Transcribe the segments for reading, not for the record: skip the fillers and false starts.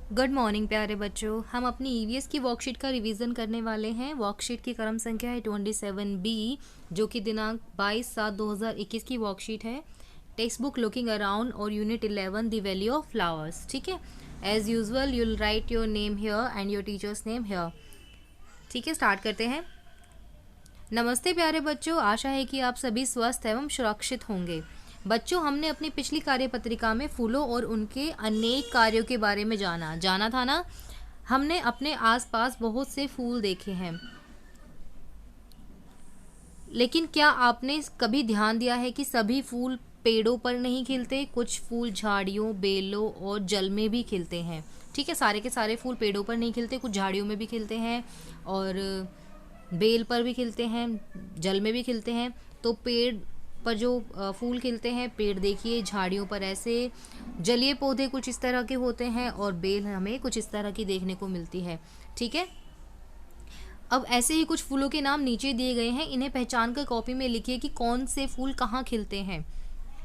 Good morning प्यारे बच्चों। हम अपनी ईवीएस की वर्कशीट का रिवीजन करने वाले हैं। वर्कशीट की क्रम संख्या है 27B, जो कि दिनांक 22/7/2021 की वर्कशीट है। टेक्स्ट बुक लुकिंग अराउंड और unit 11 the value of flowers. ठीक है, as usual you'll write your name here and your teachers name here. ठीक है, स्टार्ट करते हैं। नमस्ते प्यारे बच्चों, आशा है कि आप सभी स्वस्थ एवं सुरक्षित होंगे। बच्चों, हमने अपनी पिछली कार्यपत्रिका में फूलों और उनके अनेक कार्यों के बारे में जाना था ना। हमने अपने आसपास बहुत से फूल देखे हैं, लेकिन क्या आपने कभी ध्यान दिया है कि सभी फूल पेड़ों पर नहीं खिलते? कुछ फूल झाड़ियों, बेलों और जल में भी खिलते हैं। ठीक है, सारे के सारे फूल पेड़ों पर नहीं खिलते, कुछ झाड़ियों में भी खिलते हैं और बेल पर भी खिलते हैं, जल में भी खिलते हैं। तो पेड़ पर जो फूल खिलते हैं, पेड़ देखिए, झाड़ियों पर ऐसे, जलीय पौधे कुछ इस तरह के होते हैं और बेल हमें कुछ इस तरह की देखने को मिलती है। ठीक है, अब ऐसे ही कुछ फूलों के नाम नीचे दिए गए हैं, इन्हें पहचान कर कॉपी में लिखिए कि कौन से फूल कहाँ खिलते हैं।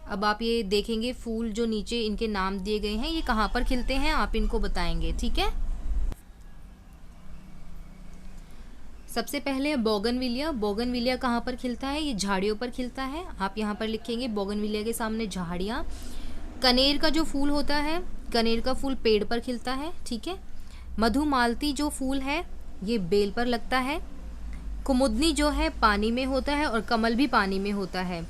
अब आप ये देखेंगे फूल जो नीचे इनके नाम दिए गए हैं, ये कहाँ पर खिलते हैं, आप इनको बताएंगे। ठीक है, सबसे पहले बोगनविलिया। बोगनविलिया कहाँ पर खिलता है? ये झाड़ियों पर खिलता है। आप यहाँ पर लिखेंगे बोगनविलिया के सामने झाड़ियाँ। कनेर का जो फूल होता है, कनेर का फूल पेड़ पर खिलता है। ठीक है, मधुमालती जो फूल है ये बेल पर लगता है। कुमुदनी जो है पानी में होता है और कमल भी पानी में होता है।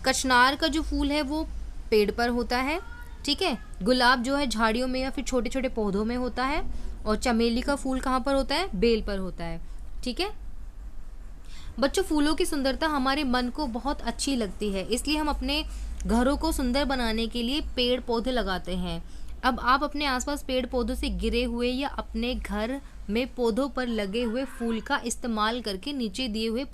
कचनार का जो फूल है वो पेड़ पर होता है। ठीक है, गुलाब जो है झाड़ियों में या फिर छोटे छोटे पौधों में होता है। और चमेली का फूल कहाँ पर होता है? बेल पर होता है। ठीक है बच्चों, फूलों की सुंदरता हमारे मन को बहुत अच्छी लगती है, इसलिए हम अपने घरों को सुंदर बनाने के लिए पेड़ पौधे लगाते हैं। अब आप अपने आसपास पेड़ पौधों से गिरे हुए या अपने घर में पौधों पर लगे हुए फूल का इस्तेमाल करके नीचे दिए हुए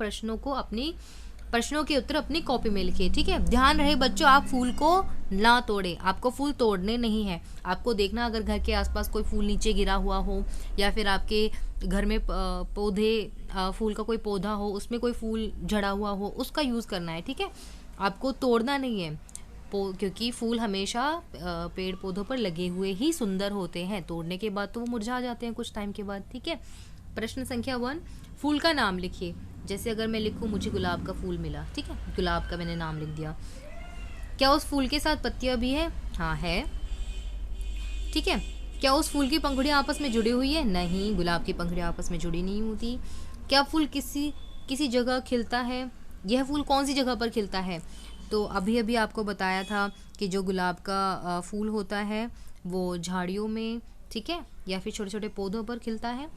प्रश्नों के उत्तर अपनी कॉपी में लिखिए। ठीक है, ध्यान रहे बच्चों, आप फूल को ना तोड़े, आपको फूल तोड़ने नहीं है। आपको देखना, अगर घर के आसपास कोई फूल नीचे गिरा हुआ हो या फिर आपके घर में फूल का कोई पौधा हो, उसमें कोई फूल झड़ा हुआ हो, उसका यूज़ करना है। ठीक है, आपको तोड़ना नहीं है, क्योंकि फूल हमेशा पेड़ पौधों पर लगे हुए ही सुंदर होते हैं। तोड़ने के बाद तो वो मुरझा जाते हैं कुछ टाइम के बाद। ठीक है, प्रश्न संख्या 1, फूल का नाम लिखिए। जैसे अगर मैं लिखूं मुझे गुलाब का फूल मिला, ठीक है, गुलाब का मैंने नाम लिख दिया। क्या उस फूल के साथ पत्तियां भी है? हाँ है। ठीक है, क्या उस फूल की पंखुड़ियां आपस में जुड़ी हुई है? नहीं, गुलाब की पंखुड़ियां आपस में जुड़ी नहीं होती। क्या फूल किसी जगह खिलता है? यह फूल कौन सी जगह पर खिलता है? तो अभी अभी आपको बताया था कि जो गुलाब का फूल होता है वो झाड़ियों में, ठीक है, या फिर छोटे छोटे पौधों पर खिलता है।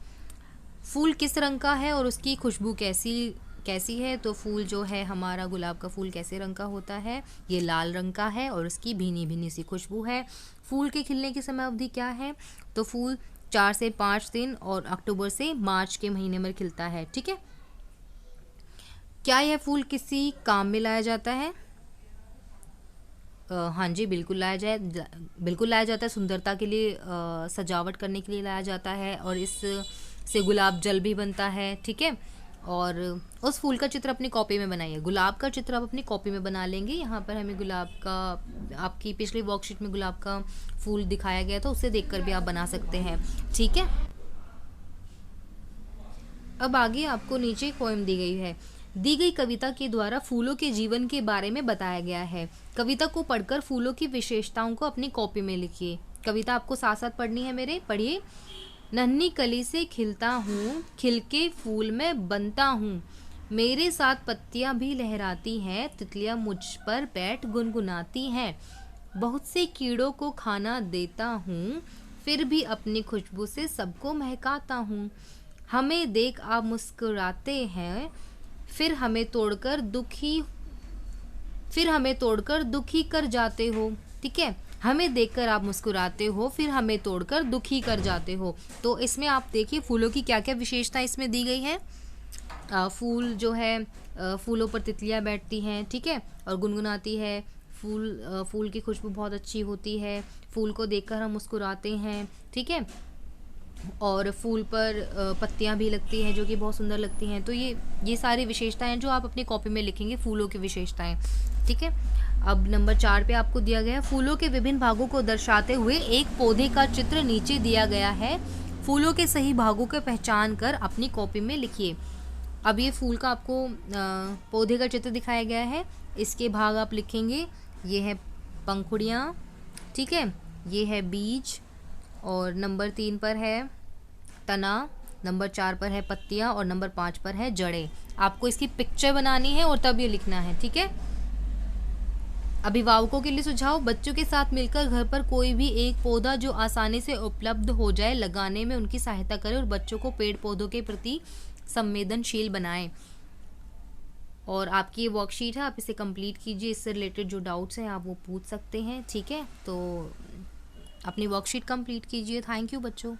फूल किस रंग का है और उसकी खुशबू कैसी है? तो फूल जो है हमारा गुलाब का फूल कैसे रंग का होता है? ये लाल रंग का है और उसकी भीनी भीनी सी खुशबू है। फूल के खिलने की समय अवधि क्या है? तो फूल 4 से 5 दिन और अक्टूबर से मार्च के महीने में खिलता है। ठीक है, क्या यह फूल किसी काम में लाया जाता है? हाँ जी, बिल्कुल लाया जाता है। सुंदरता के लिए, सजावट करने के लिए लाया जाता है और इस से गुलाब जल भी बनता है। ठीक है, और उस फूल का चित्र अपनी कॉपी में बनाइए। गुलाब का चित्र आप अपनी कॉपी में बना लेंगे। यहाँ पर हमें गुलाब का, आपकी पिछली वर्कशीट में गुलाब का फूल दिखाया गया था, उससे देखकर भी आप बना सकते हैं। ठीक है, अब आगे आपको नीचे पोएम दी गई है। दी गई कविता के द्वारा फूलों के जीवन के बारे में बताया गया है। कविता को पढ़कर फूलों की विशेषताओं को अपनी कॉपी में लिखिए। कविता आपको साथ साथ पढ़नी है मेरे, पढ़िए। नन्ही कली से खिलता हूँ, खिल के फूल में बनता हूँ, मेरे साथ पत्तियां भी लहराती हैं, तितलियां मुझ पर बैठ गुनगुनाती हैं, बहुत से कीड़ों को खाना देता हूँ, फिर भी अपनी खुशबू से सबको महकाता हूँ, हमें देख आप मुस्कुराते हैं, फिर हमें तोड़कर दुखी कर जाते हो। ठीक है, हमें देखकर आप मुस्कुराते हो, फिर हमें तोड़कर दुखी कर जाते हो। तो इसमें आप देखिए फूलों की क्या क्या विशेषता इसमें दी गई है। फूल जो है, फूलों पर तितलियां बैठती हैं, ठीक है, और गुनगुनाती है। फूल की खुशबू बहुत अच्छी होती है। फूल को देखकर हम मुस्कुराते हैं, ठीक है, और फूल पर पत्तियां भी लगती हैं जो कि बहुत सुंदर लगती हैं। तो ये सारी विशेषताएं जो आप अपनी कॉपी में लिखेंगे, फूलों की विशेषताएं। ठीक है, अब नंबर 4 पे आपको दिया गया है फूलों के विभिन्न भागों को दर्शाते हुए एक पौधे का चित्र नीचे दिया गया है। फूलों के सही भागों को पहचान कर अपनी कॉपी में लिखिए। अब ये फूल का आपको पौधे का चित्र दिखाया गया है। इसके भाग आप लिखेंगे। ये है पंखुड़ियाँ, ठीक है, ये है बीज, और नंबर 3 पर है तना, नंबर 4 पर है पत्तियाँ, और नंबर 5 पर है जड़ें। आपको इसकी पिक्चर बनानी है और तब ये लिखना है, ठीक है। अभिभावकों के लिए सुझाव, बच्चों के साथ मिलकर घर पर कोई भी एक पौधा जो आसानी से उपलब्ध हो जाए लगाने में उनकी सहायता करें और बच्चों को पेड़ पौधों के प्रति संवेदनशील बनाएं। और आपकी ये वर्कशीट है, आप इसे कंप्लीट कीजिए। इससे रिलेटेड जो डाउट्स हैं आप वो पूछ सकते हैं, ठीक है। तो अपनी वर्कशीट कंप्लीट कीजिए। थैंक यू बच्चों।